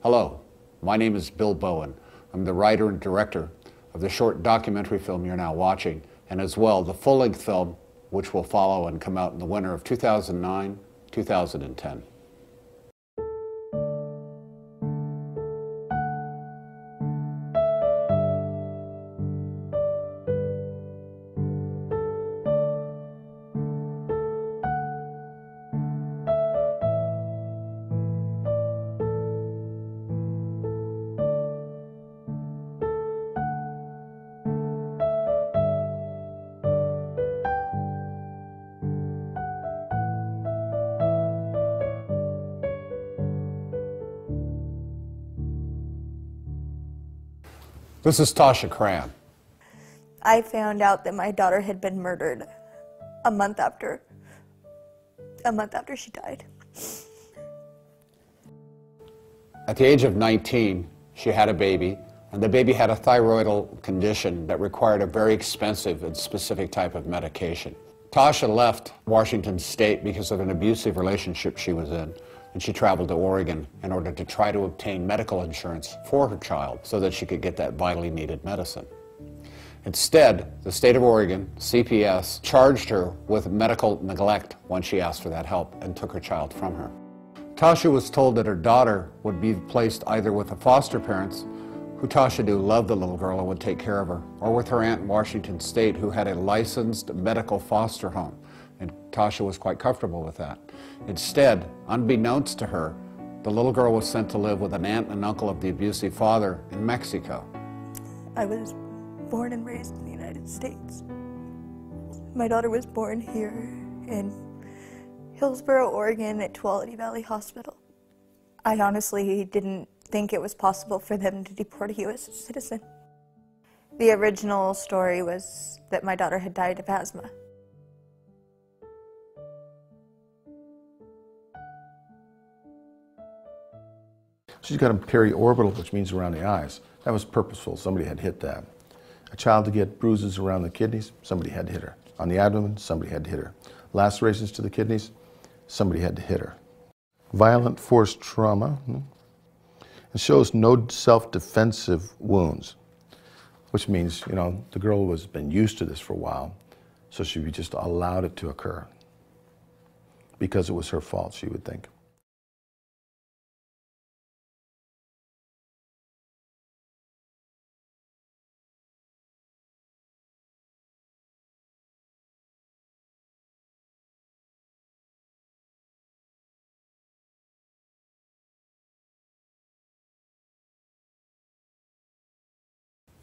Hello, my name is Bill Bowen. I'm the writer and director of the short documentary film you're now watching, and as well the full-length film which will follow and come out in the winter of 2009-2010. This is Tasha Cram. I found out that my daughter had been murdered a month after she died. At the age of 19, she had a baby, and the baby had a thyroidal condition that required a very expensive and specific type of medication. Tasha left Washington State because of an abusive relationship she was in, and she traveled to Oregon in order to try to obtain medical insurance for her child so that she could get that vitally needed medicine. Instead, the state of Oregon, CPS, charged her with medical neglect when she asked for that help and took her child from her. Tasha was told that her daughter would be placed either with the foster parents, who Tasha knew loved the little girl and would take care of her, or with her aunt in Washington State, who had a licensed medical foster home, and Tasha was quite comfortable with that. Instead, unbeknownst to her, the little girl was sent to live with an aunt and uncle of the abusive father in Mexico. I was born and raised in the United States. My daughter was born here in Hillsboro, Oregon at Tuolumne Valley Hospital. I honestly didn't think it was possible for them to deport a U.S. citizen. The original story was that my daughter had died of asthma. She's got a periorbital, which means around the eyes. That was purposeful. Somebody had hit that. A child to get bruises around the kidneys, somebody had to hit her. On the abdomen, somebody had to hit her. Lacerations to the kidneys, somebody had to hit her. Violent force trauma. It shows no self-defensive wounds, which means, you know, the girl has been used to this for a while, so she just allowed it to occur because it was her fault, she would think.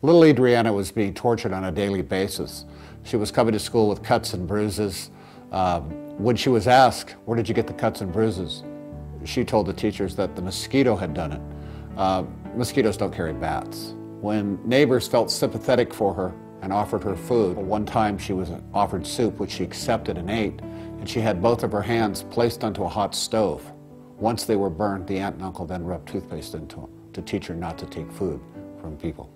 Little Adriana was being tortured on a daily basis. She was coming to school with cuts and bruises. When she was asked, where did you get the cuts and bruises? She told the teachers that the mosquito had done it. Mosquitoes don't carry bats. When neighbors felt sympathetic for her and offered her food, one time she was offered soup, which she accepted and ate, and she had both of her hands placed onto a hot stove. Once they were burned, the aunt and uncle then rubbed toothpaste into them to teach her not to take food from people.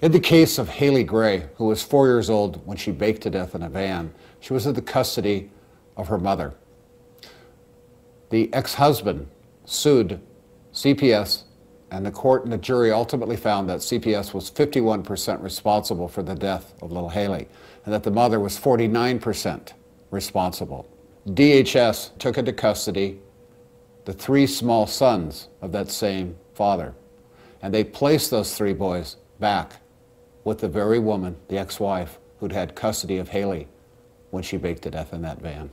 In the case of Haley Gray, who was 4 years old when she baked to death in a van, she was in the custody of her mother. The ex-husband sued CPS, and the court and the jury ultimately found that CPS was 51% responsible for the death of little Haley, and that the mother was 49% responsible. DHS took into custody the 3 small sons of that same father, and they placed those 3 boys back with the very woman, the ex-wife, who'd had custody of Haley when she baked to death in that van.